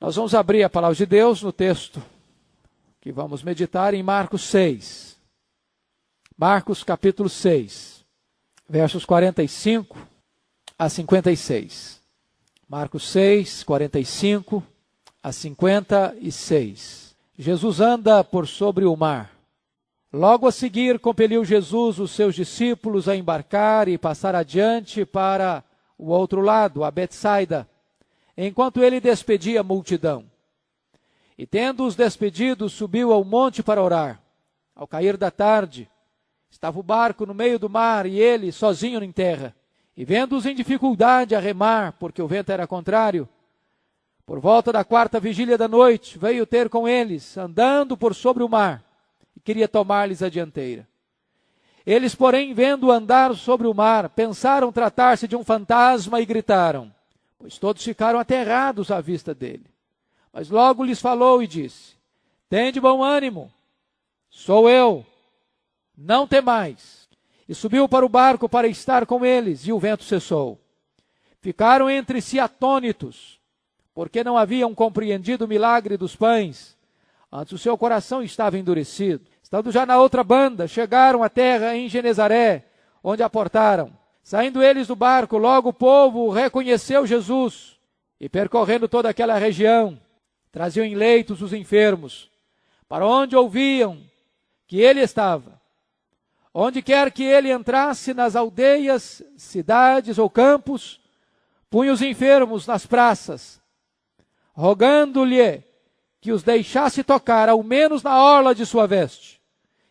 Nós vamos abrir a palavra de Deus no texto que vamos meditar em Marcos 6. Marcos capítulo 6, versos 45 a 56. Marcos 6, 45 a 56. Jesus anda por sobre o mar. Logo a seguir, compeliu Jesus os seus discípulos a embarcar e passar adiante para o outro lado, a Betsaida, enquanto ele despedia a multidão. E tendo-os despedido, subiu ao monte para orar. Ao cair da tarde, estava o barco no meio do mar e ele sozinho em terra. E vendo-os em dificuldade a remar, porque o vento era contrário, por volta da 4ª vigília da noite, veio ter com eles, andando por sobre o mar, e queria tomar-lhes a dianteira. Eles, porém, vendo andar sobre o mar, pensaram tratar-se de um fantasma e gritaram, pois todos ficaram aterrados à vista dele. Mas logo lhes falou e disse, tende bom ânimo, sou eu, não temais. E subiu para o barco para estar com eles, e o vento cessou. Ficaram entre si atônitos, porque não haviam compreendido o milagre dos pães. Antes o seu coração estava endurecido. Estando já na outra banda, chegaram à terra em Genezaré, onde aportaram. Saindo eles do barco, logo o povo reconheceu Jesus, e percorrendo toda aquela região, traziam em leitos os enfermos, para onde ouviam que ele estava. Onde quer que ele entrasse, nas aldeias, cidades ou campos, punha os enfermos nas praças, rogando-lhe que os deixasse tocar, ao menos na orla de sua veste.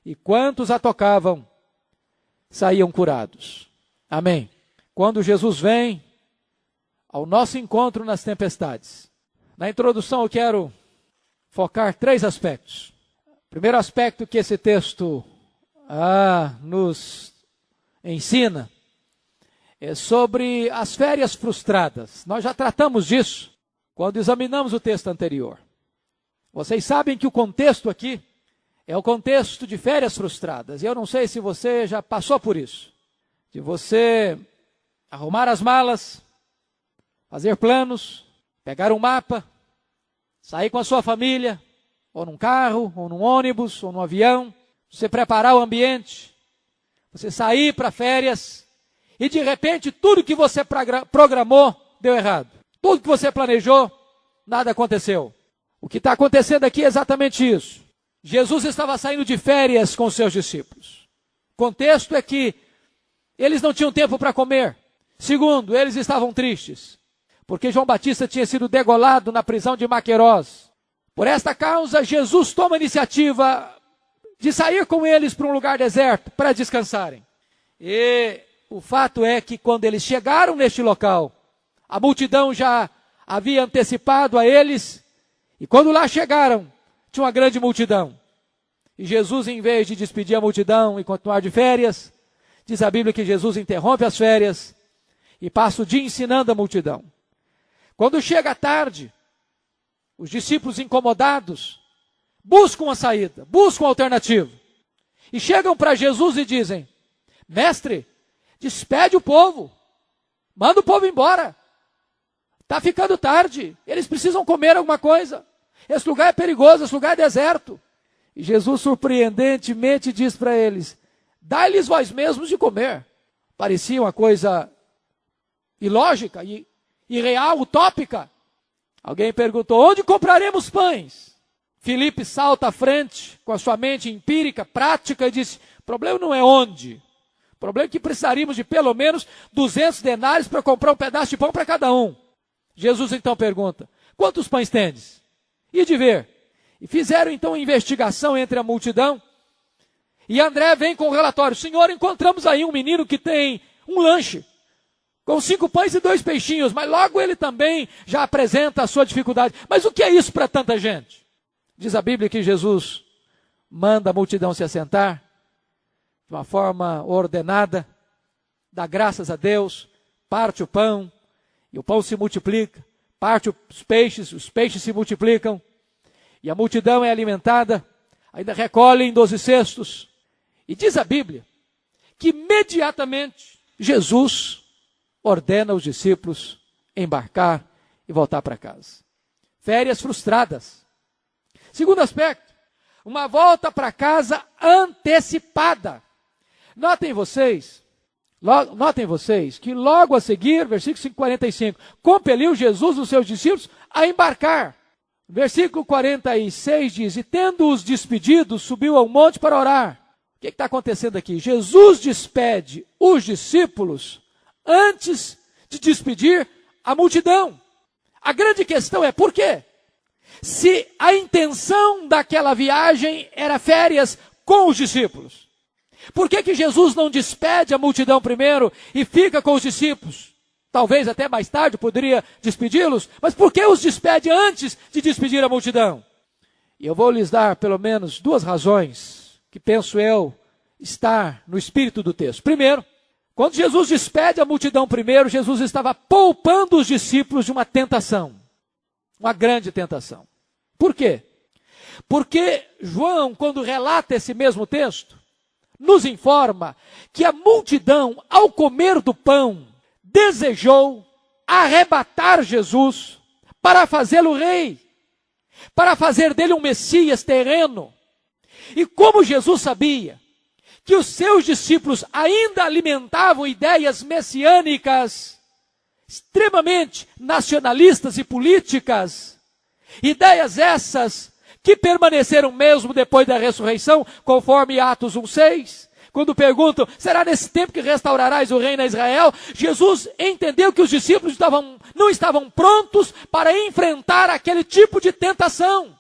E quantos a tocavam, saíam curados. Amém. Quando Jesus vem ao nosso encontro nas tempestades. Na introdução eu quero focar 3 aspectos. O primeiro aspecto que esse texto nos ensina é sobre as férias frustradas. Nós já tratamos disso quando examinamos o texto anterior. Vocês sabem que o contexto aqui é o contexto de férias frustradas. E eu não sei se você já passou por isso. De você arrumar as malas, fazer planos, pegar um mapa, sair com a sua família, ou num carro, ou num ônibus, ou num avião, você preparar o ambiente, você sair para férias, e de repente tudo que você programou deu errado. Tudo que você planejou, nada aconteceu. O que está acontecendo aqui é exatamente isso. Jesus estava saindo de férias com os seus discípulos. O contexto é que eles não tinham tempo para comer. Segundo, eles estavam tristes, porque João Batista tinha sido degolado na prisão de Maquerós. Por esta causa, Jesus toma a iniciativa de sair com eles para um lugar deserto, para descansarem. E o fato é que quando eles chegaram neste local, a multidão já havia antecipado a eles, e quando lá chegaram, tinha uma grande multidão. E Jesus, em vez de despedir a multidão e continuar de férias, diz a Bíblia que Jesus interrompe as férias e passa o dia ensinando a multidão. Quando chega a tarde, os discípulos incomodados buscam uma saída, buscam uma alternativa. E chegam para Jesus e dizem, mestre, despede o povo, manda o povo embora. Está ficando tarde, eles precisam comer alguma coisa. Esse lugar é perigoso, esse lugar é deserto. E Jesus surpreendentemente diz para eles, dai-lhes vós mesmos de comer. Parecia uma coisa ilógica, irreal, utópica. Alguém perguntou, onde compraremos pães? Filipe salta à frente, com a sua mente empírica, prática, e disse, o problema não é onde. O problema é que precisaríamos de pelo menos 200 denários para comprar um pedaço de pão para cada um. Jesus então pergunta, quantos pães tendes? E de ver. E fizeram então uma investigação entre a multidão. E André vem com o relatório, Senhor, encontramos aí um menino que tem um lanche, com 5 pães e 2 peixinhos, mas logo ele também já apresenta a sua dificuldade. Mas o que é isso para tanta gente? Diz a Bíblia que Jesus manda a multidão se assentar, de uma forma ordenada, dá graças a Deus, parte o pão, e o pão se multiplica, parte os peixes se multiplicam, e a multidão é alimentada, ainda recolhem 12 cestos. E diz a Bíblia que imediatamente Jesus ordena aos discípulos embarcar e voltar para casa. Férias frustradas. Segundo aspecto, uma volta para casa antecipada. Notem vocês que logo a seguir, versículo 45, compeliu Jesus os seus discípulos a embarcar. Versículo 46 diz, e tendo-os despedido, subiu ao monte para orar. O que está acontecendo aqui? Jesus despede os discípulos antes de despedir a multidão. A grande questão é por quê? Se a intenção daquela viagem era férias com os discípulos, por que Jesus não despede a multidão primeiro e fica com os discípulos? Talvez até mais tarde poderia despedi-los, mas por que os despede antes de despedir a multidão? E eu vou lhes dar pelo menos duas razões que penso eu estar no espírito do texto. Primeiro, quando Jesus despede a multidão primeiro, Jesus estava poupando os discípulos de uma tentação, uma grande tentação. Por quê? Porque João, quando relata esse mesmo texto, nos informa que a multidão, ao comer do pão, desejou arrebatar Jesus para fazê-lo rei, para fazer dele um Messias terreno. E como Jesus sabia que os seus discípulos ainda alimentavam ideias messiânicas, extremamente nacionalistas e políticas, ideias essas que permaneceram mesmo depois da ressurreição, conforme Atos 1:6, quando perguntam, será nesse tempo que restaurarás o reino a Israel? Jesus entendeu que os discípulos não estavam prontos para enfrentar aquele tipo de tentação,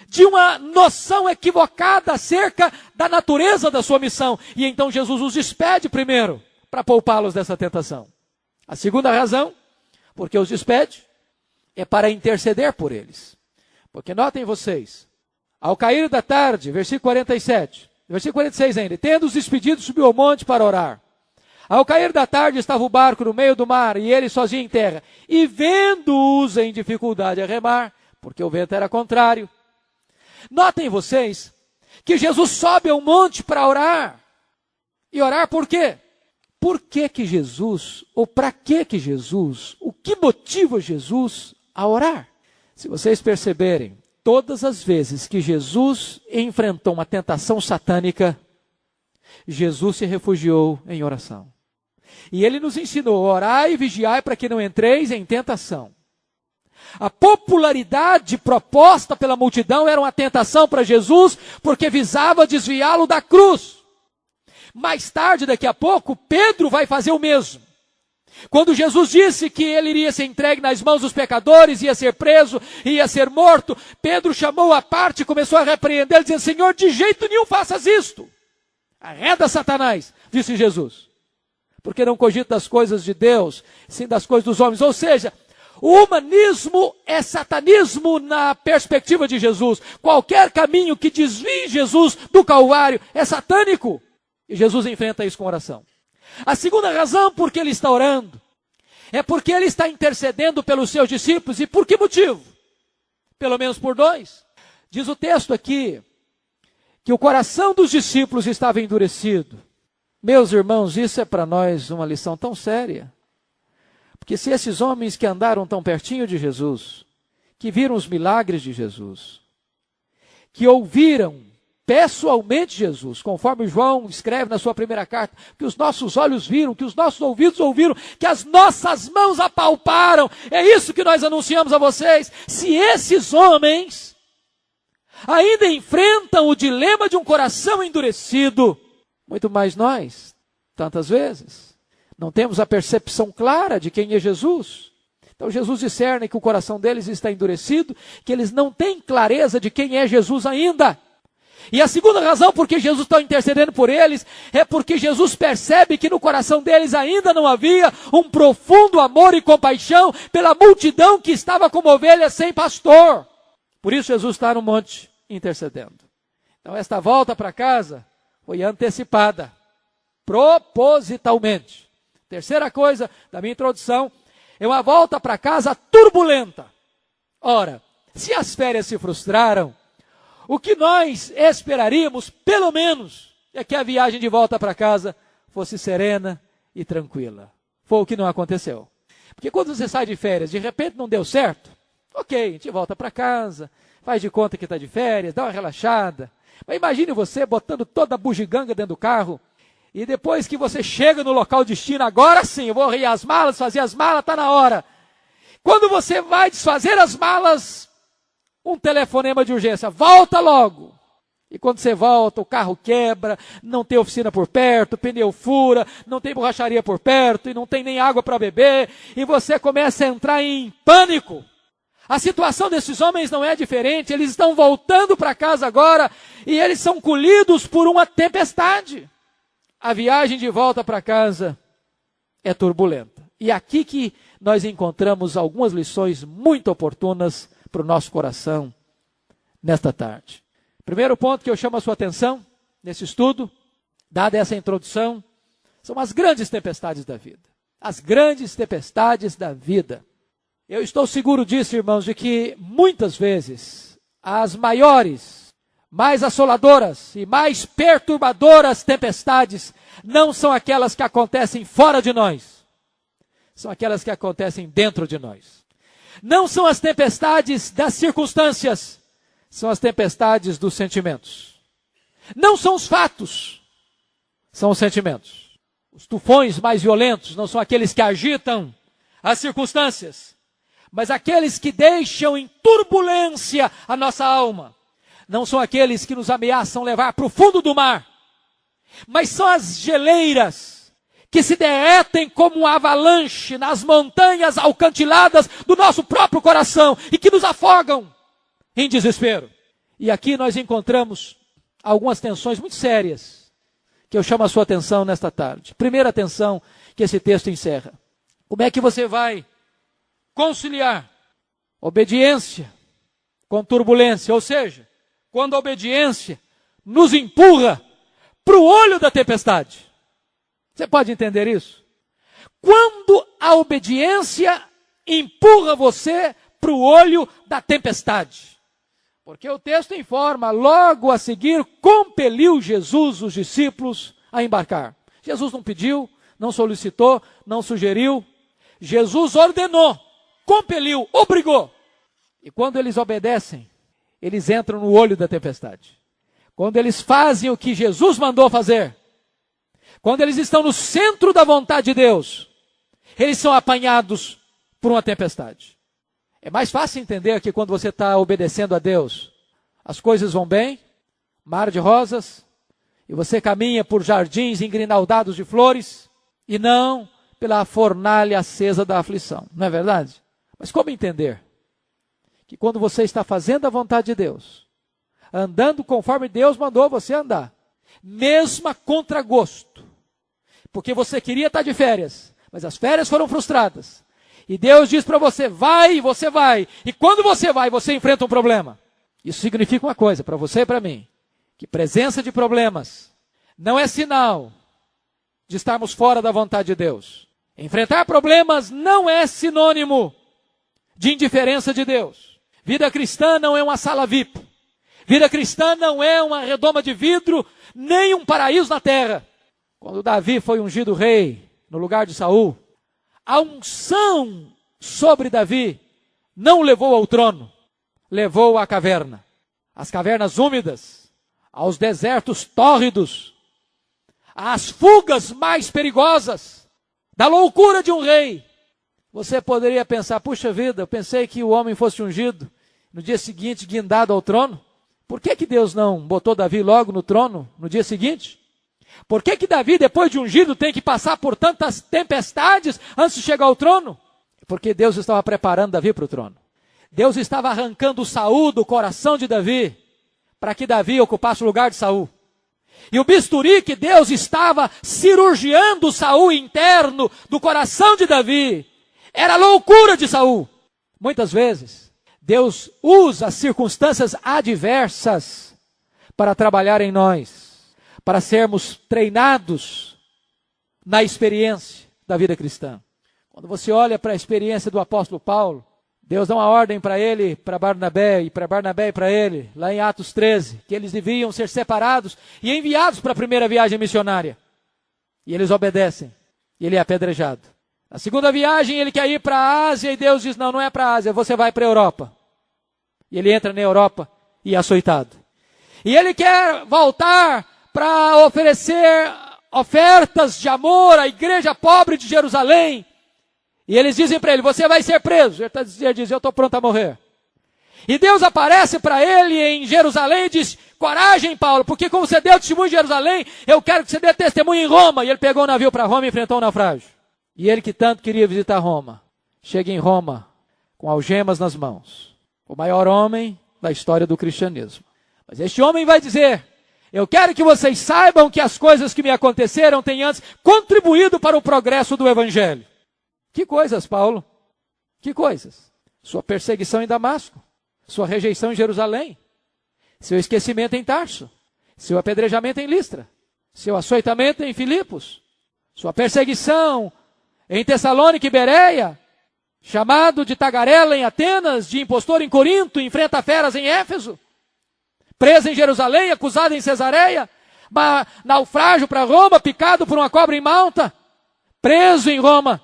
de uma noção equivocada acerca da natureza da sua missão. E então Jesus os despede primeiro, para poupá-los dessa tentação. A segunda razão, porque os despede, é para interceder por eles. Porque notem vocês, ao cair da tarde, versículo 47, versículo 46 ainda, tendo os despedidos, subiu ao monte para orar. Ao cair da tarde estava o barco no meio do mar, e ele sozinho em terra. E vendo-os em dificuldade a remar, porque o vento era contrário. Notem vocês que Jesus sobe ao monte para orar. E orar por quê? Por que Jesus, ou para que Jesus, o que motiva Jesus a orar? Se vocês perceberem, todas as vezes que Jesus enfrentou uma tentação satânica, Jesus se refugiou em oração. E ele nos ensinou, orai e vigiai para que não entreis em tentação. A popularidade proposta pela multidão era uma tentação para Jesus, porque visava desviá-lo da cruz. Mais tarde, daqui a pouco, Pedro vai fazer o mesmo. Quando Jesus disse que ele iria ser entregue nas mãos dos pecadores, ia ser preso, ia ser morto, Pedro chamou à parte e começou a repreender, dizendo, Senhor, de jeito nenhum faças isto. Arreda Satanás, disse Jesus. Porque não cogita das coisas de Deus, sim das coisas dos homens. Ou seja, o humanismo é satanismo na perspectiva de Jesus. Qualquer caminho que desvie Jesus do Calvário é satânico. E Jesus enfrenta isso com oração. A segunda razão por que ele está orando é porque ele está intercedendo pelos seus discípulos. E por que motivo? Pelo menos por dois. Diz o texto aqui que o coração dos discípulos estava endurecido. Meus irmãos, isso é para nós uma lição tão séria. Porque se esses homens que andaram tão pertinho de Jesus, que viram os milagres de Jesus, que ouviram pessoalmente Jesus, conforme João escreve na sua primeira carta, que os nossos olhos viram, que os nossos ouvidos ouviram, que as nossas mãos apalparam, é isso que nós anunciamos a vocês. Se esses homens ainda enfrentam o dilema de um coração endurecido, muito mais nós, tantas vezes, não temos a percepção clara de quem é Jesus. Então Jesus discerne que o coração deles está endurecido, que eles não têm clareza de quem é Jesus ainda. E a segunda razão por que Jesus está intercedendo por eles é porque Jesus percebe que no coração deles ainda não havia um profundo amor e compaixão pela multidão que estava como ovelhas sem pastor. Por isso Jesus está no monte intercedendo. Então esta volta para casa foi antecipada, propositalmente. Terceira coisa da minha introdução é uma volta para casa turbulenta. Ora, se as férias se frustraram, o que nós esperaríamos, pelo menos, é que a viagem de volta para casa fosse serena e tranquila. Foi o que não aconteceu. Porque quando você sai de férias, de repente não deu certo, Ok, a gente volta para casa, faz de conta que está de férias, dá uma relaxada. Mas imagine você botando toda a bugiganga dentro do carro, e depois que você chega no local de destino, agora sim, eu vou arrumar as malas, fazer as malas, está na hora. Quando você vai desfazer as malas, um telefonema de urgência, volta logo. E quando você volta, o carro quebra, não tem oficina por perto, o pneu fura, não tem borracharia por perto, e não tem nem água para beber, e você começa a entrar em pânico. A situação desses homens não é diferente, eles estão voltando para casa agora, e eles são colhidos por uma tempestade. A viagem de volta para casa é turbulenta. E aqui que nós encontramos algumas lições muito oportunas para o nosso coração nesta tarde. Primeiro ponto que eu chamo a sua atenção nesse estudo, dada essa introdução, são as grandes tempestades da vida. As grandes tempestades da vida. Eu estou seguro disso, irmãos, de que muitas vezes as maiores, mais assoladoras e mais perturbadoras tempestades não são aquelas que acontecem fora de nós, são aquelas que acontecem dentro de nós. Não são as tempestades das circunstâncias, são as tempestades dos sentimentos. Não são os fatos, são os sentimentos. Os tufões mais violentos não são aqueles que agitam as circunstâncias, mas aqueles que deixam em turbulência a nossa alma. Não são aqueles que nos ameaçam levar para o fundo do mar, mas são as geleiras que se derretem como uma avalanche nas montanhas alcantiladas do nosso próprio coração e que nos afogam em desespero. E aqui nós encontramos algumas tensões muito sérias que eu chamo a sua atenção nesta tarde. Primeira tensão que esse texto encerra. Como é que você vai conciliar obediência com turbulência? Ou seja, quando a obediência nos empurra para o olho da tempestade. Você pode entender isso? Quando a obediência empurra você para o olho da tempestade. Porque o texto informa, logo a seguir, compeliu Jesus os discípulos a embarcar. Jesus não pediu, não solicitou, não sugeriu. Jesus ordenou, compeliu, obrigou. E quando eles obedecem, eles entram no olho da tempestade. Quando eles fazem o que Jesus mandou fazer, quando eles estão no centro da vontade de Deus, eles são apanhados por uma tempestade. É mais fácil entender que quando você está obedecendo a Deus, as coisas vão bem, mar de rosas, e você caminha por jardins engrinaldados de flores, e não pela fornalha acesa da aflição. Não é verdade? Mas como entender que quando você está fazendo a vontade de Deus, andando conforme Deus mandou você andar, mesmo a contragosto, porque você queria estar de férias, mas as férias foram frustradas, e Deus diz para você, vai, você vai. E quando você vai, você enfrenta um problema. Isso significa uma coisa, para você e para mim. Que presença de problemas não é sinal de estarmos fora da vontade de Deus. Enfrentar problemas não é sinônimo de indiferença de Deus. Vida cristã não é uma sala VIP. Vida cristã não é uma redoma de vidro, nem um paraíso na terra. Quando Davi foi ungido rei no lugar de Saul, a unção sobre Davi não o levou ao trono, levou à caverna, às cavernas úmidas, aos desertos tórridos, às fugas mais perigosas, da loucura de um rei. Você poderia pensar, puxa vida, eu pensei que o homem fosse ungido, no dia seguinte guindado ao trono. Por que Deus não botou Davi logo no trono, no dia seguinte? Por que Davi, depois de ungido, tem que passar por tantas tempestades antes de chegar ao trono? Porque Deus estava preparando Davi para o trono. Deus estava arrancando Saul do coração de Davi, para que Davi ocupasse o lugar de Saul. E o bisturi que Deus estava cirurgiando Saul interno do coração de Davi, era a loucura de Saul. Muitas vezes, Deus usa as circunstâncias adversas para trabalhar em nós, para sermos treinados na experiência da vida cristã. Quando você olha para a experiência do apóstolo Paulo, Deus dá uma ordem para ele, para Barnabé e para ele, lá em Atos 13, que eles deviam ser separados e enviados para a primeira viagem missionária. E eles obedecem, e ele é apedrejado. Na segunda viagem ele quer ir para a Ásia e Deus diz, não, não é para a Ásia, você vai para a Europa. E ele entra na Europa e é açoitado. E ele quer voltar para oferecer ofertas de amor à igreja pobre de Jerusalém. E eles dizem para ele, você vai ser preso. Ele diz, eu estou pronto a morrer. E Deus aparece para ele em Jerusalém e diz, coragem, Paulo, porque como você deu testemunho em Jerusalém, eu quero que você dê testemunho em Roma. E ele pegou o navio para Roma e enfrentou um naufrágio. E ele que tanto queria visitar Roma, chega em Roma com algemas nas mãos. O maior homem da história do cristianismo. Mas este homem vai dizer, eu quero que vocês saibam que as coisas que me aconteceram têm antes contribuído para o progresso do evangelho. Que coisas, Paulo? Que coisas? Sua perseguição em Damasco, sua rejeição em Jerusalém, seu esquecimento em Tarso, seu apedrejamento em Listra, seu açoitamento em Filipos, sua perseguição em Tessalônica e Bereia, chamado de tagarela em Atenas, de impostor em Corinto, enfrenta feras em Éfeso, preso em Jerusalém, acusado em Cesareia, naufrágio para Roma, picado por uma cobra em Malta, preso em Roma,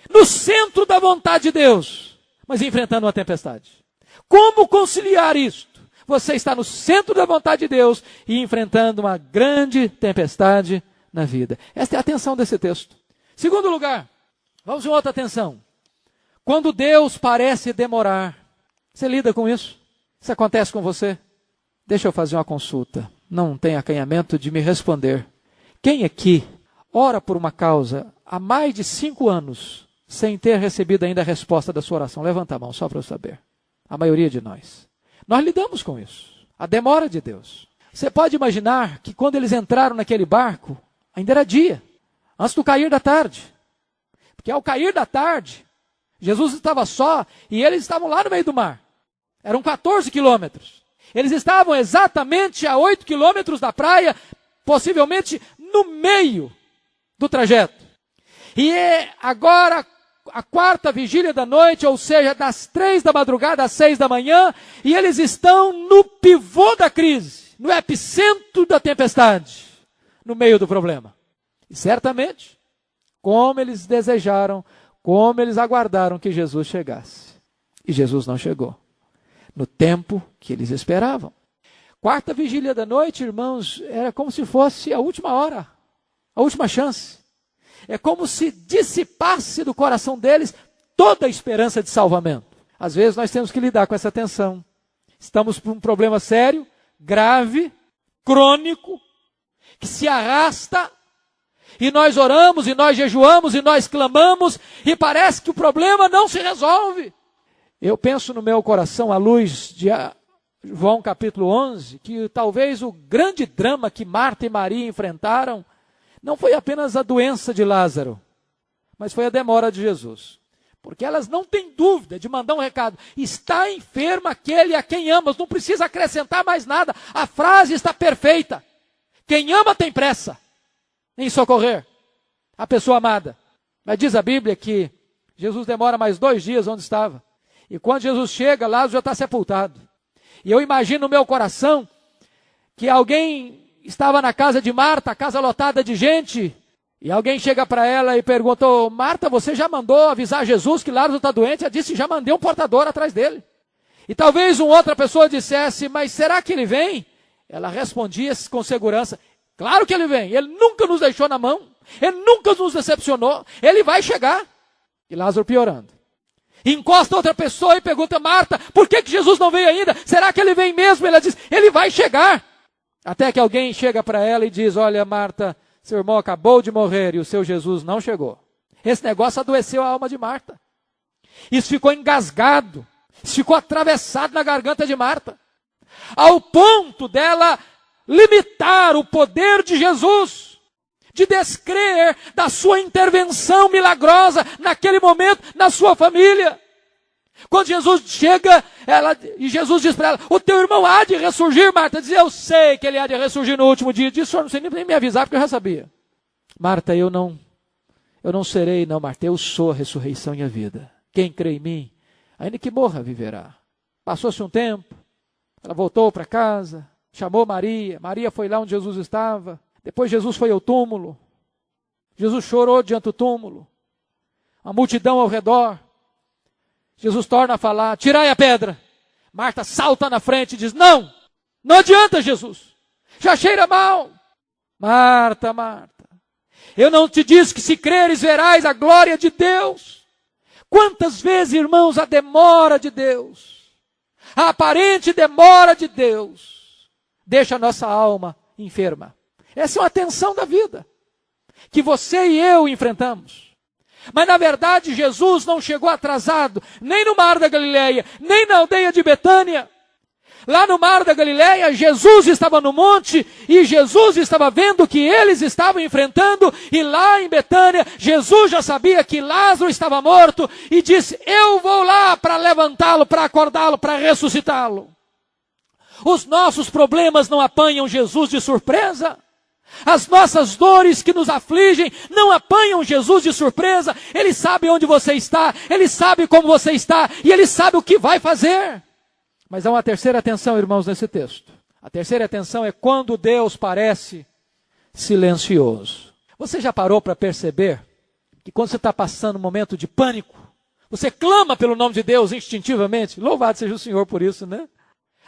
no centro da vontade de Deus, mas enfrentando uma tempestade. Como conciliar isto? Você está no centro da vontade de Deus e enfrentando uma grande tempestade na vida. Esta é a atenção desse texto. Segundo lugar, vamos em outra atenção. Quando Deus parece demorar, você lida com isso? Isso acontece com você? Deixa eu fazer uma consulta. Não tem acanhamento de me responder. Quem aqui ora por uma causa há mais de 5 anos sem ter recebido ainda a resposta da sua oração? Levanta a mão, só para eu saber. A maioria de nós. Nós lidamos com isso. A demora de Deus. Você pode imaginar que quando eles entraram naquele barco, ainda era dia, antes do cair da tarde. Porque ao cair da tarde, Jesus estava só e eles estavam lá no meio do mar. Eram 14 quilômetros. Eles estavam exatamente a 8 quilômetros da praia, possivelmente no meio do trajeto. E agora a quarta vigília da noite, ou seja, das 3 da madrugada às 6 da manhã, e eles estão no pivô da crise, no epicentro da tempestade, no meio do problema. E certamente, como eles desejaram, como eles aguardaram que Jesus chegasse. E Jesus não chegou, no tempo que eles esperavam. Quarta vigília da noite, irmãos, era como se fosse a última hora, a última chance. É como se dissipasse do coração deles toda a esperança de salvamento. Às vezes nós temos que lidar com essa tensão. Estamos com um problema sério, grave, crônico, que se arrasta, e nós oramos, e nós jejuamos, e nós clamamos, e parece que o problema não se resolve. Eu penso no meu coração, à luz de João capítulo 11, que talvez o grande drama que Marta e Maria enfrentaram não foi apenas a doença de Lázaro, mas foi a demora de Jesus. Porque elas não têm dúvida de mandar um recado. Está enfermo aquele a quem amas, não precisa acrescentar mais nada. A frase está perfeita. Quem ama tem pressa em socorrer a pessoa amada. Mas diz a Bíblia que Jesus demora mais 2 dias onde estava. E quando Jesus chega, Lázaro já está sepultado. E eu imagino no meu coração que alguém estava na casa de Marta, a casa lotada de gente, e alguém chega para ela e perguntou, Marta, você já mandou avisar Jesus que Lázaro está doente? Ela disse, já mandei um portador atrás dele. E talvez uma outra pessoa dissesse, mas será que ele vem? Ela respondia com segurança, claro que ele vem, ele nunca nos deixou na mão, ele nunca nos decepcionou, ele vai chegar. E Lázaro piorando. Encosta outra pessoa e pergunta, Marta, por que Jesus não veio ainda? Será que ele vem mesmo? Ela diz, ele vai chegar. Até que alguém chega para ela e diz, olha Marta, seu irmão acabou de morrer e o seu Jesus não chegou. Esse negócio adoeceu a alma de Marta. Isso ficou engasgado, isso ficou atravessado na garganta de Marta. Ao ponto dela limitar o poder de Jesus, de descrer da sua intervenção milagrosa naquele momento na sua família. Quando Jesus chega, e Jesus diz para ela, o teu irmão há de ressurgir, Marta. Diz, eu sei que ele há de ressurgir no último dia. Diz, o senhor não sei nem me avisar, porque eu já sabia. Marta, eu não serei, não, Marta, eu sou a ressurreição e a vida. Quem crê em mim, ainda que morra, viverá. Passou-se um tempo, ela voltou para casa, chamou Maria. Maria foi lá onde Jesus estava. Depois Jesus foi ao túmulo. Jesus chorou diante do túmulo. uma multidão ao redor. Jesus torna a falar, tirai a pedra. Marta salta na frente e diz, não adianta, Jesus, já cheira mal. Marta, Marta, eu não te disse que se creres verás a glória de Deus? Quantas vezes, irmãos, a demora de Deus, a aparente demora de Deus, deixa a nossa alma enferma. Essa é uma tensão da vida, que você e eu enfrentamos. Mas na verdade Jesus não chegou atrasado, nem no Mar da Galileia, nem na aldeia de Betânia. Lá no Mar da Galileia, Jesus estava no monte, e Jesus estava vendo o que eles estavam enfrentando, e lá em Betânia, Jesus já sabia que Lázaro estava morto, e disse, eu vou lá para levantá-lo, para acordá-lo, para ressuscitá-lo. Os nossos problemas não apanham Jesus de surpresa. As nossas dores que nos afligem não apanham Jesus de surpresa. Ele sabe onde você está, Ele sabe como você está, e Ele sabe o que vai fazer. Mas há uma terceira atenção, irmãos, nesse texto. A terceira atenção é quando Deus parece silencioso. Você já parou para perceber que quando você está passando um momento de pânico, você clama pelo nome de Deus instintivamente? Louvado seja o Senhor por isso, né?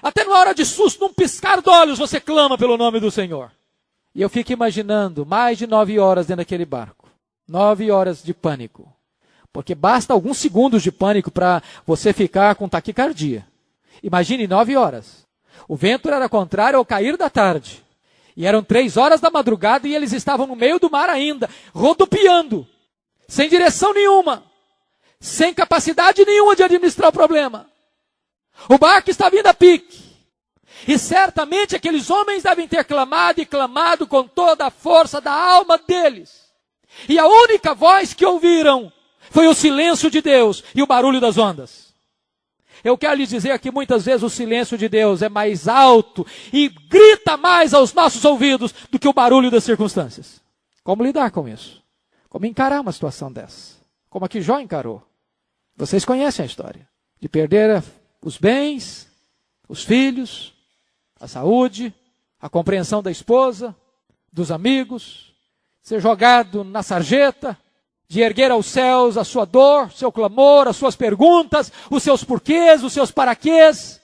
Até na hora de susto, num piscar de olhos, você clama pelo nome do Senhor. E eu fico imaginando mais de 9 horas dentro daquele barco. 9 horas de pânico. Porque basta alguns segundos de pânico para você ficar com taquicardia. Imagine 9 horas. O vento era contrário ao cair da tarde. E eram 3 horas da madrugada e eles estavam no meio do mar ainda, rodopiando, sem direção nenhuma, sem capacidade nenhuma de administrar o problema. O barco estava indo a pique. E certamente aqueles homens devem ter clamado e clamado com toda a força da alma deles. E a única voz que ouviram foi o silêncio de Deus e o barulho das ondas. Eu quero lhes dizer que muitas vezes o silêncio de Deus é mais alto e grita mais aos nossos ouvidos do que o barulho das circunstâncias. Como lidar com isso? Como encarar uma situação dessa? Como a que Jó encarou? Vocês conhecem a história. De perder os bens, os filhos, a saúde, a compreensão da esposa, dos amigos, ser jogado na sarjeta, de erguer aos céus a sua dor, seu clamor, as suas perguntas, os seus porquês, os seus paraquês.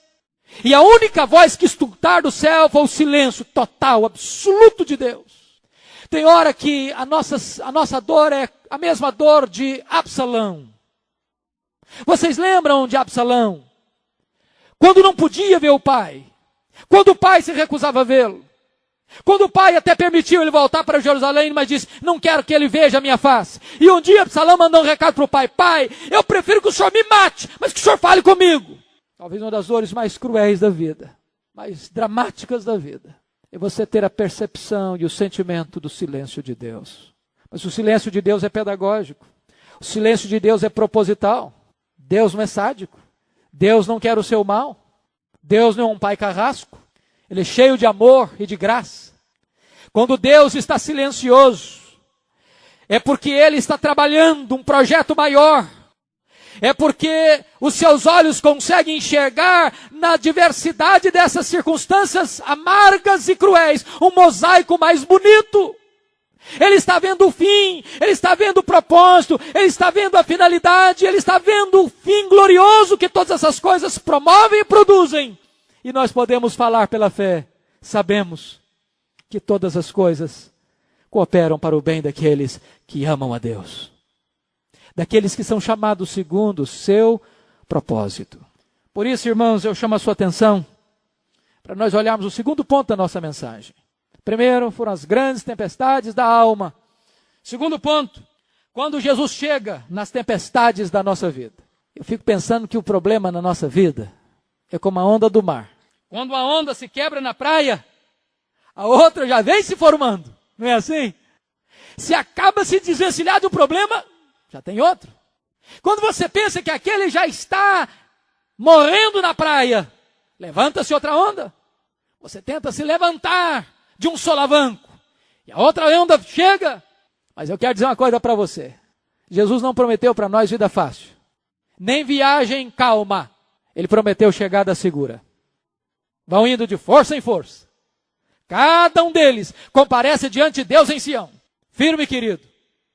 E a única voz que escutar do céu foi o silêncio total, absoluto de Deus. Tem hora que a nossa dor é a mesma dor de Absalão. Vocês lembram de Absalão? Quando não podia ver o pai. Quando o pai se recusava a vê-lo. Quando o pai até permitiu ele voltar para Jerusalém, mas disse, não quero que ele veja a minha face. E um dia Absalão mandou um recado para o pai, pai, eu prefiro que o senhor me mate, mas que o senhor fale comigo. Talvez uma das dores mais cruéis da vida, mais dramáticas da vida, é você ter a percepção e o sentimento do silêncio de Deus. Mas o silêncio de Deus é pedagógico. O silêncio de Deus é proposital. Deus não é sádico. Deus não quer o seu mal. Deus não é um pai carrasco. Ele é cheio de amor e de graça. Quando Deus está silencioso, é porque Ele está trabalhando um projeto maior. É porque os seus olhos conseguem enxergar na diversidade dessas circunstâncias amargas e cruéis um mosaico mais bonito. Ele está vendo o fim, Ele está vendo o propósito, Ele está vendo a finalidade, Ele está vendo o fim glorioso que todas essas coisas promovem e produzem. E nós podemos falar pela fé, sabemos que todas as coisas cooperam para o bem daqueles que amam a Deus. Daqueles que são chamados segundo o seu propósito. Por isso, irmãos, eu chamo a sua atenção para nós olharmos o segundo ponto da nossa mensagem. Primeiro, foram as grandes tempestades da alma. Segundo ponto, quando Jesus chega nas tempestades da nossa vida. Eu fico pensando que o problema na nossa vida é como a onda do mar. Quando a onda se quebra na praia, a outra já vem se formando. Não é assim? Se acaba se desvencilhar de um problema, já tem outro. Quando você pensa que aquele já está morrendo na praia, levanta-se outra onda. Você tenta se levantar de um solavanco. E a outra onda chega. Mas eu quero dizer uma coisa para você. Jesus não prometeu para nós vida fácil. Nem viagem calma. Ele prometeu chegada segura. Vão indo de força em força. Cada um deles comparece diante de Deus em Sião. Firme, querido.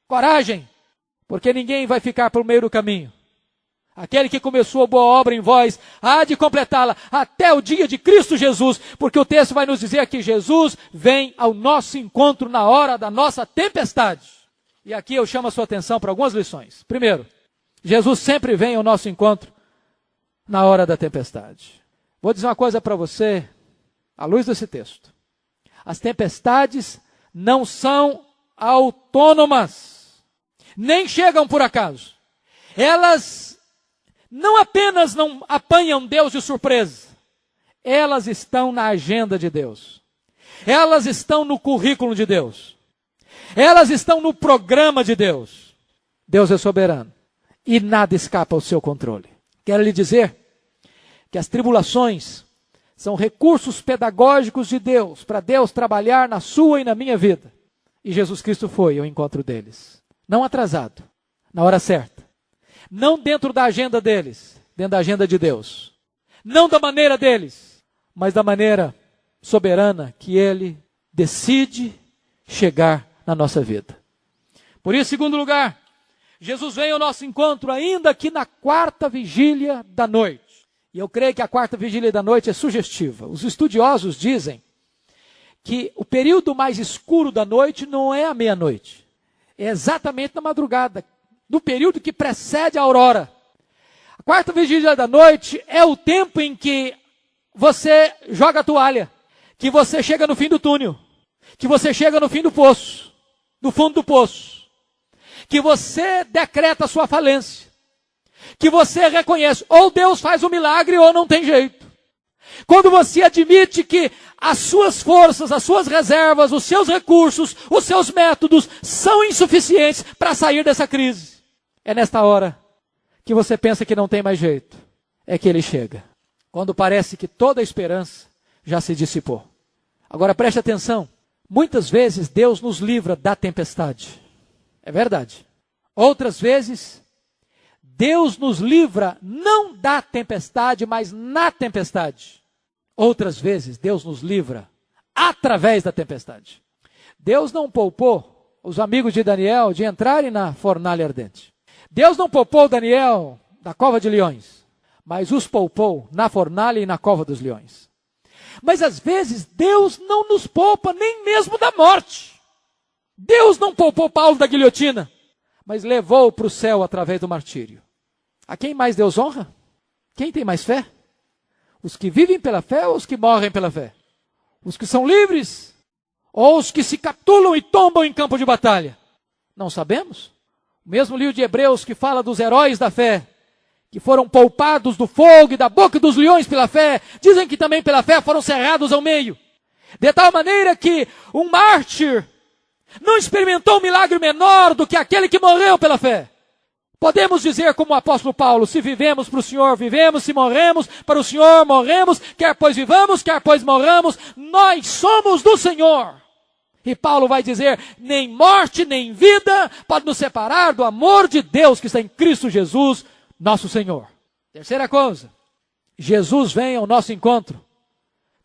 Coragem. porque ninguém vai ficar pelo meio do caminho. Aquele que começou a boa obra em vós, há de completá-la até o dia de Cristo Jesus, porque o texto vai nos dizer que Jesus vem ao nosso encontro na hora da nossa tempestade. E aqui eu chamo a sua atenção para algumas lições. Primeiro, Jesus sempre vem ao nosso encontro na hora da tempestade. Vou dizer uma coisa para você, à luz desse texto. As tempestades não são autônomas, nem chegam por acaso. Elas não apenas não apanham Deus de surpresa, elas estão na agenda de Deus. Elas estão no currículo de Deus. Elas estão no programa de Deus. Deus é soberano e nada escapa ao seu controle. Quero lhe dizer que as tribulações são recursos pedagógicos de Deus, para Deus trabalhar na sua e na minha vida. E Jesus Cristo foi ao encontro deles. Não atrasado, na hora certa. Não dentro da agenda deles, dentro da agenda de Deus. Não da maneira deles, mas da maneira soberana que Ele decide chegar na nossa vida. Por isso, em segundo lugar, Jesus vem ao nosso encontro ainda aqui na quarta vigília da noite. E eu creio que a quarta vigília da noite é sugestiva. Os estudiosos dizem que o período mais escuro da noite não é a meia-noite. É exatamente na madrugada, no período que precede a aurora. A quarta vigília da noite é o tempo em que você joga a toalha, que você chega no fim do túnel, que você chega no fim do poço, no fundo do poço, que você decreta a sua falência, que você reconhece, ou Deus faz um milagre ou não tem jeito. Quando você admite que as suas forças, as suas reservas, os seus recursos, os seus métodos são insuficientes para sair dessa crise. É nesta hora que você pensa que não tem mais jeito, é que Ele chega. Quando parece que toda a esperança já se dissipou. Agora preste atenção, muitas vezes Deus nos livra da tempestade. É verdade. Outras vezes, Deus nos livra não da tempestade, mas na tempestade. Outras vezes, Deus nos livra através da tempestade. Deus não poupou os amigos de Daniel de entrarem na fornalha ardente. Deus não poupou Daniel da cova de leões, mas os poupou na fornalha e na cova dos leões. Mas às vezes, Deus não nos poupa nem mesmo da morte. Deus não poupou Paulo da guilhotina, mas levou para o céu através do martírio. A quem mais Deus honra? Quem tem mais fé? Os que vivem pela fé ou os que morrem pela fé? Os que são livres? Ou os que se capitulam e tombam em campo de batalha? Não sabemos. O mesmo livro de Hebreus que fala dos heróis da fé, que foram poupados do fogo e da boca dos leões pela fé, dizem que também pela fé foram cerrados ao meio. De tal maneira que um mártir não experimentou um milagre menor do que aquele que morreu pela fé. Podemos dizer como o apóstolo Paulo, se vivemos para o Senhor, vivemos, se morremos para o Senhor, morremos, quer pois vivamos, quer pois morramos, nós somos do Senhor. E Paulo vai dizer, nem morte, nem vida pode nos separar do amor de Deus que está em Cristo Jesus, nosso Senhor. Terceira coisa, Jesus vem ao nosso encontro,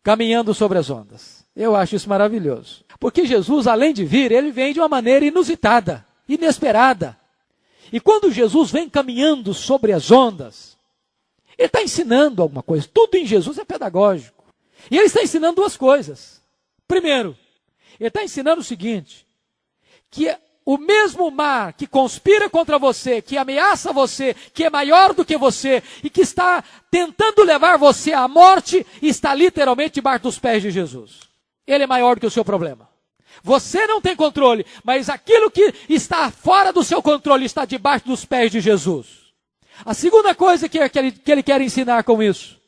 caminhando sobre as ondas. Eu acho isso maravilhoso. Porque Jesus, além de vir, ele vem de uma maneira inusitada, inesperada. E quando Jesus vem caminhando sobre as ondas, ele está ensinando alguma coisa. Tudo em Jesus é pedagógico. E ele está ensinando duas coisas. Primeiro, ele está ensinando o seguinte, que o mesmo mar que conspira contra você, que ameaça você, que é maior do que você, e que está tentando levar você à morte, está literalmente debaixo dos pés de Jesus. Ele é maior do que o seu problema. Você não tem controle, mas aquilo que está fora do seu controle está debaixo dos pés de Jesus. A segunda coisa que ele quer ensinar com isso,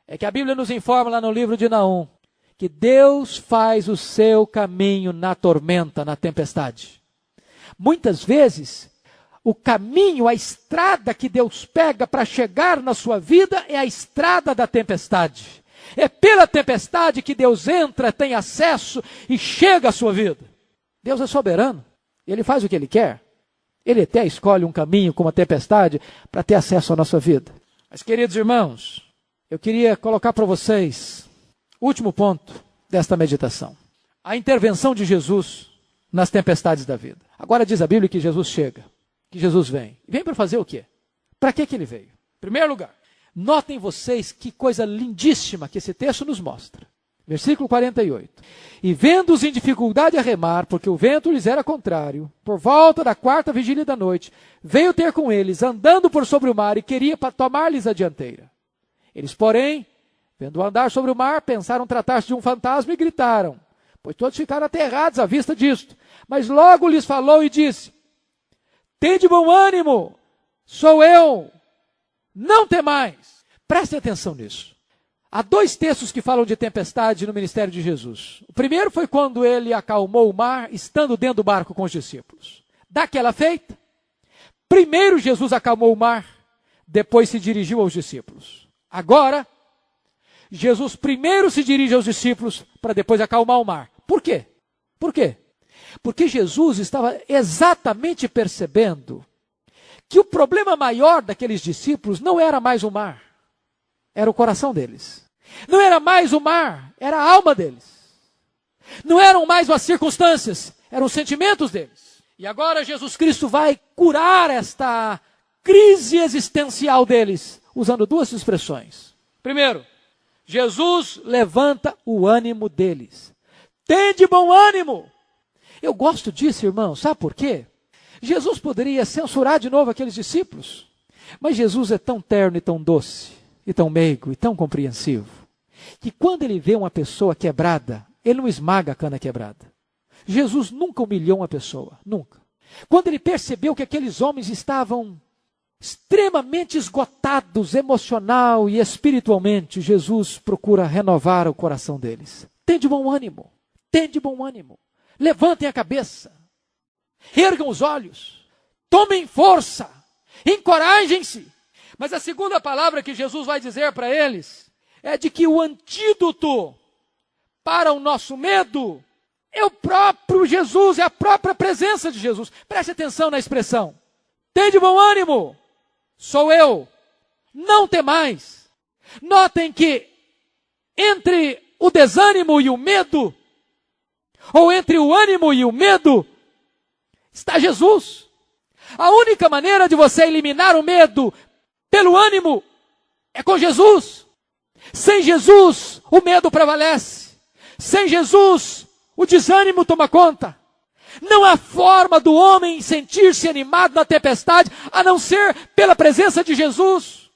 é que a Bíblia nos informa lá no livro de Naum, que Deus faz o seu caminho na tormenta, na tempestade. Muitas vezes, o caminho, a estrada que Deus pega para chegar na sua vida é a estrada da tempestade. É pela tempestade que Deus entra, tem acesso e chega à sua vida. Deus é soberano. Ele faz o que Ele quer. Ele até escolhe um caminho com uma tempestade para ter acesso à nossa vida. Mas, queridos irmãos, eu queria colocar para vocês o último ponto desta meditação. A intervenção de Jesus nas tempestades da vida. Agora diz a Bíblia que Jesus chega. que Jesus vem. Vem para fazer o quê? Para que ele veio? Em primeiro lugar, notem vocês que coisa lindíssima que esse texto nos mostra. Versículo 48. E vendo-os em dificuldade a remar, porque o vento lhes era contrário, por volta da 4ª vigília da noite, veio ter com eles, andando por sobre o mar, e queria tomar-lhes a dianteira. Eles, porém, vendo andar sobre o mar, pensaram tratar-se de um fantasma e gritaram, pois todos ficaram aterrados à vista disto. Mas logo lhes falou e disse, tende bom ânimo, sou eu, não temais. Prestem atenção nisso. Há 2 textos que falam de tempestade no ministério de Jesus. O primeiro foi quando ele acalmou o mar, estando dentro do barco com os discípulos. Daquela feita, primeiro Jesus acalmou o mar, depois se dirigiu aos discípulos. Agora, Jesus primeiro se dirige aos discípulos para depois acalmar o mar. Por quê? Por quê? Porque Jesus estava exatamente percebendo que o problema maior daqueles discípulos não era mais o mar, era o coração deles. Não era mais o mar, era a alma deles. Não eram mais as circunstâncias, eram os sentimentos deles. E agora Jesus Cristo vai curar esta crise existencial deles, usando 2 expressões. Primeiro, Jesus levanta o ânimo deles. Tende bom ânimo. Eu gosto disso, irmão, sabe por quê? Jesus poderia censurar de novo aqueles discípulos, mas Jesus é tão terno e tão doce, e tão meigo, e tão compreensivo, que quando ele vê uma pessoa quebrada, ele não esmaga a cana quebrada. Jesus nunca humilhou uma pessoa, nunca. Quando ele percebeu que aqueles homens estavam extremamente esgotados emocional e espiritualmente, Jesus procura renovar o coração deles. Tende bom ânimo, tende bom ânimo. Levantem a cabeça, ergam os olhos, tomem força, encorajem-se. Mas a segunda palavra que Jesus vai dizer para eles é de que o antídoto para o nosso medo é o próprio Jesus, é a própria presença de Jesus. Preste atenção na expressão. Tende bom ânimo, sou eu, não temais. Notem que entre o desânimo e o medo, ou entre o ânimo e o medo, está Jesus. A única maneira de você eliminar o medo pelo ânimo é com Jesus. Sem Jesus, o medo prevalece. Sem Jesus, o desânimo toma conta. Não há forma do homem sentir-se animado na tempestade, a não ser pela presença de Jesus.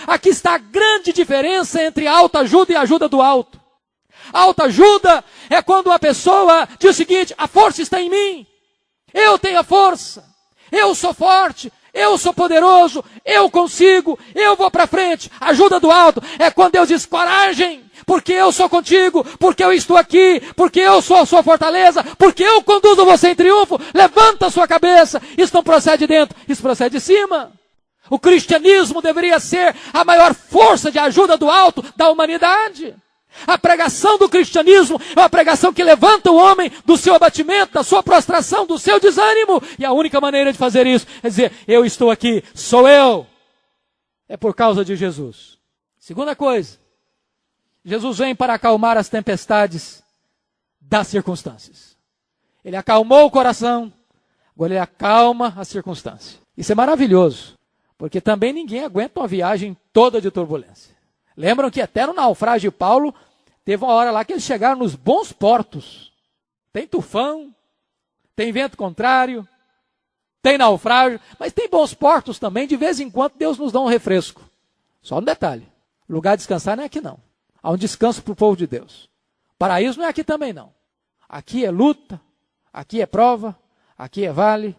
Aqui está a grande diferença entre a autoajuda e a ajuda do alto. A autoajuda é quando a pessoa diz o seguinte, a força está em mim. Eu tenho a força. Eu sou forte. Eu sou poderoso. Eu consigo. Eu vou para frente. A ajuda do alto é quando Deus diz coragem. Porque eu sou contigo. Porque eu estou aqui. Porque eu sou a sua fortaleza. Porque eu conduzo você em triunfo. Levanta a sua cabeça. Isso não procede de dentro. Isso procede de cima. O cristianismo deveria ser a maior força de ajuda do alto da humanidade. A pregação do cristianismo é uma pregação que levanta o homem do seu abatimento, da sua prostração, do seu desânimo. E a única maneira de fazer isso é dizer, eu estou aqui, sou eu. É por causa de Jesus. Segunda coisa, Jesus vem para acalmar as tempestades das circunstâncias. Ele acalmou o coração, agora ele acalma a circunstância. Isso é maravilhoso, porque também ninguém aguenta uma viagem toda de turbulência. Lembram que até no naufrágio de Paulo, teve uma hora lá que eles chegaram nos bons portos. Tem tufão, tem vento contrário, tem naufrágio, mas tem bons portos também. De vez em quando Deus nos dá um refresco. Só um detalhe, lugar de descansar não é aqui não. Há um descanso para o povo de Deus. Paraíso não é aqui também não. Aqui é luta, aqui é prova, aqui é vale,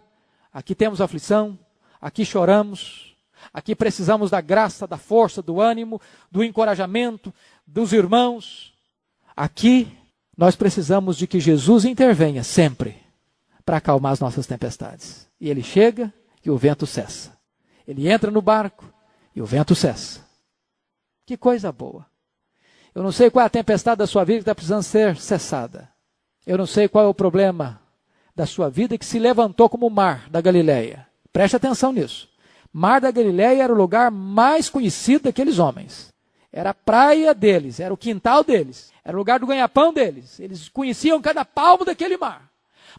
aqui temos aflição, aqui choramos. Aqui precisamos da graça, da força, do ânimo, do encorajamento dos irmãos. Aqui nós precisamos de que Jesus intervenha sempre para acalmar as nossas tempestades. E ele chega e o vento cessa. Ele entra no barco e o vento cessa. Que coisa boa. Eu não sei qual é a tempestade da sua vida que está precisando ser cessada. Eu não sei qual é o problema da sua vida que se levantou como o mar da Galileia. Preste atenção nisso. Mar da Galileia era o lugar mais conhecido daqueles homens. Era a praia deles, era o quintal deles, era o lugar do ganha-pão deles. Eles conheciam cada palmo daquele mar.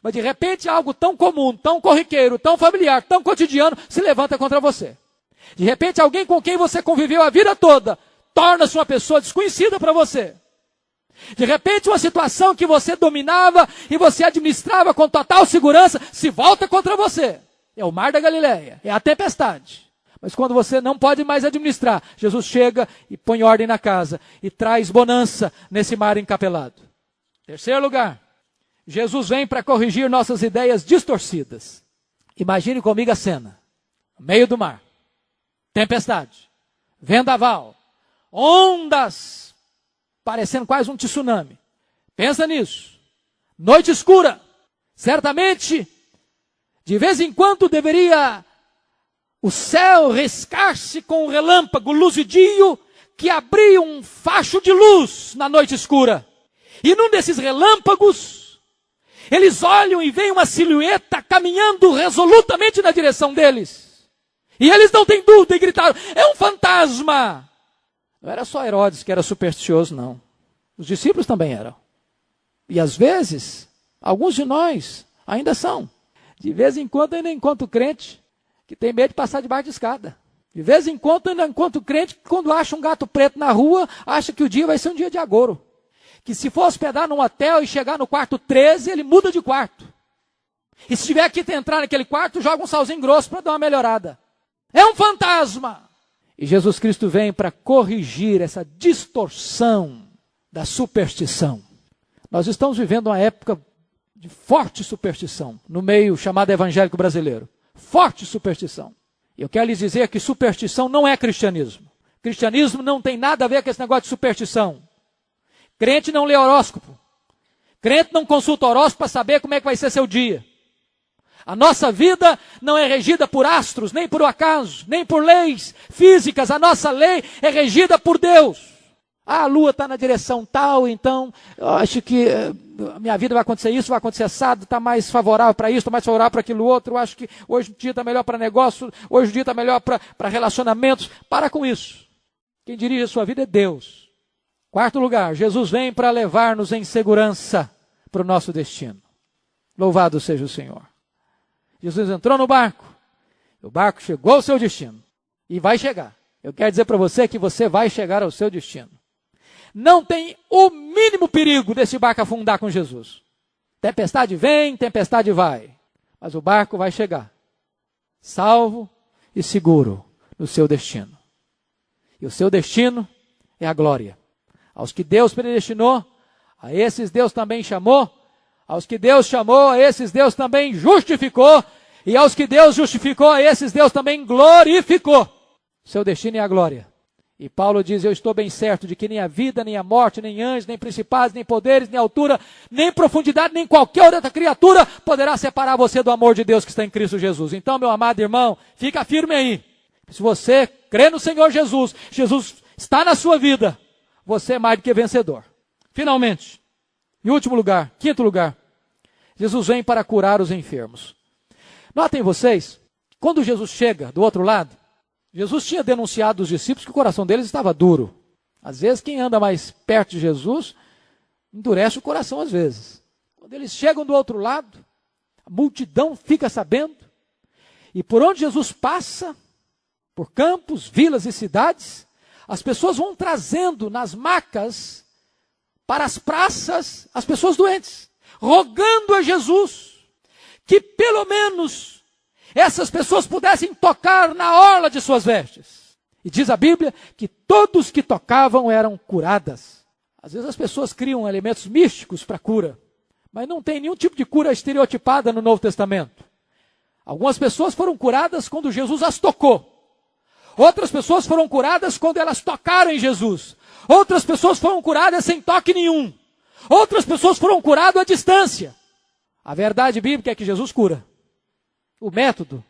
Mas de repente algo tão comum, tão corriqueiro, tão familiar, tão cotidiano se levanta contra você. De repente alguém com quem você conviveu a vida toda torna-se uma pessoa desconhecida para você. De repente uma situação que você dominava e você administrava com total segurança se volta contra você. É o mar da Galileia, é a tempestade. Mas quando você não pode mais administrar, Jesus chega e põe ordem na casa e traz bonança nesse mar encapelado. Terceiro lugar, Jesus vem para corrigir nossas ideias distorcidas. Imagine comigo a cena. No meio do mar, tempestade, vendaval, ondas, parecendo quase um tsunami. Pensa nisso. Noite escura. Certamente, de vez em quando deveria o céu riscar-se com um relâmpago luzidio que abria um facho de luz na noite escura. E num desses relâmpagos, eles olham e veem uma silhueta caminhando resolutamente na direção deles. E eles não têm dúvida e gritaram, é um fantasma. Não era só Herodes que era supersticioso, não. Os discípulos também eram. E às vezes, alguns de nós ainda são. De vez em quando ainda encontro crente que tem medo de passar debaixo de escada. De vez em quando ainda encontro crente que quando acha um gato preto na rua, acha que o dia vai ser um dia de agouro. Que se for hospedar num hotel e chegar no quarto 13, ele muda de quarto. E se tiver que entrar naquele quarto, joga um salzinho grosso para dar uma melhorada. É um fantasma! E Jesus Cristo vem para corrigir essa distorção da superstição. Nós estamos vivendo uma época de forte superstição no meio chamado evangélico brasileiro. Forte superstição. Eu quero lhes dizer que superstição não é cristianismo. Cristianismo não tem nada a ver com esse negócio de superstição. Crente não lê horóscopo. Crente não consulta horóscopo para saber como é que vai ser seu dia. A nossa vida não é regida por astros, nem por acaso, nem por leis físicas. A nossa lei é regida por Deus. A lua está na direção tal, então eu acho que a minha vida vai acontecer isso, vai acontecer assado, está mais favorável para isso, está mais favorável para aquilo outro. Eu acho que hoje o dia está melhor para negócio, hoje o dia está melhor para relacionamentos. Para com isso. Quem dirige a sua vida é Deus. Quarto lugar, Jesus vem para levar-nos em segurança para o nosso destino. Louvado seja o Senhor. Jesus entrou no barco, o barco chegou ao seu destino e vai chegar. Eu quero dizer para você que você vai chegar ao seu destino. Não tem o mínimo perigo desse barco afundar com Jesus. Tempestade vem, tempestade vai, mas o barco vai chegar, salvo e seguro no seu destino. E o seu destino é a glória. Aos que Deus predestinou, a esses Deus também chamou. Aos que Deus chamou, a esses Deus também justificou. E aos que Deus justificou, a esses Deus também glorificou. Seu destino é a glória. E Paulo diz, eu estou bem certo de que nem a vida, nem a morte, nem anjos, nem principados, nem poderes, nem altura, nem profundidade, nem qualquer outra criatura poderá separar você do amor de Deus que está em Cristo Jesus. Então, meu amado irmão, fica firme aí. Se você crê no Senhor Jesus, Jesus está na sua vida, você é mais do que vencedor. Finalmente, em último lugar, quinto lugar, Jesus vem para curar os enfermos. Notem vocês, quando Jesus chega do outro lado, Jesus tinha denunciado os discípulos que o coração deles estava duro. Às vezes, quem anda mais perto de Jesus, endurece o coração às vezes. Quando eles chegam do outro lado, a multidão fica sabendo, e por onde Jesus passa, por campos, vilas e cidades, as pessoas vão trazendo nas macas, para as praças, as pessoas doentes, rogando a Jesus, que pelo menos essas pessoas pudessem tocar na orla de suas vestes. E diz a Bíblia que todos que tocavam eram curadas. Às vezes as pessoas criam elementos místicos para cura, mas não tem nenhum tipo de cura estereotipada no Novo Testamento. Algumas pessoas foram curadas quando Jesus as tocou. Outras pessoas foram curadas quando elas tocaram em Jesus. Outras pessoas foram curadas sem toque nenhum. Outras pessoas foram curadas à distância. A verdade bíblica é que Jesus cura. O método,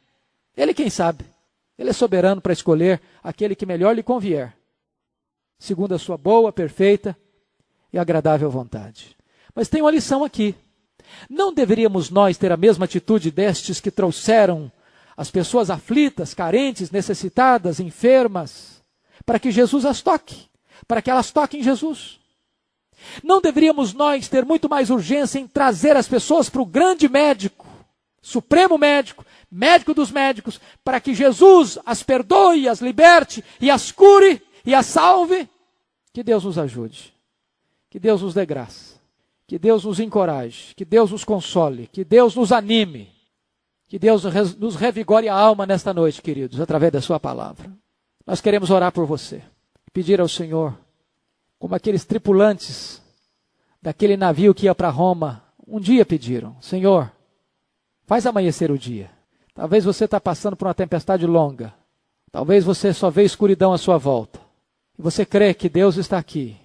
ele quem sabe. Ele é soberano para escolher aquele que melhor lhe convier, segundo a sua boa, perfeita e agradável vontade. Mas tem uma lição aqui. Não deveríamos nós ter a mesma atitude destes que trouxeram as pessoas aflitas, carentes, necessitadas, enfermas, para que Jesus as toque, para que elas toquem Jesus? Não deveríamos nós ter muito mais urgência em trazer as pessoas para o grande médico, supremo médico, médico dos médicos, para que Jesus as perdoe, as liberte e as cure e as salve? Que Deus nos ajude, que Deus nos dê graça, que Deus nos encoraje, que Deus nos console, que Deus nos anime, que Deus nos revigore a alma nesta noite, queridos, através da sua palavra. Nós queremos orar por você, pedir ao Senhor, como aqueles tripulantes daquele navio que ia para Roma, um dia pediram: Senhor, faz amanhecer o dia. Talvez você está passando por uma tempestade longa, talvez você só vê escuridão à sua volta, e você crê que Deus está aqui,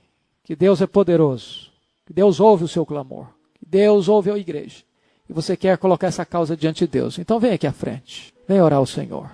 que Deus é poderoso, que Deus ouve o seu clamor, que Deus ouve a igreja, e você quer colocar essa causa diante de Deus. Então vem aqui à frente, vem orar ao Senhor.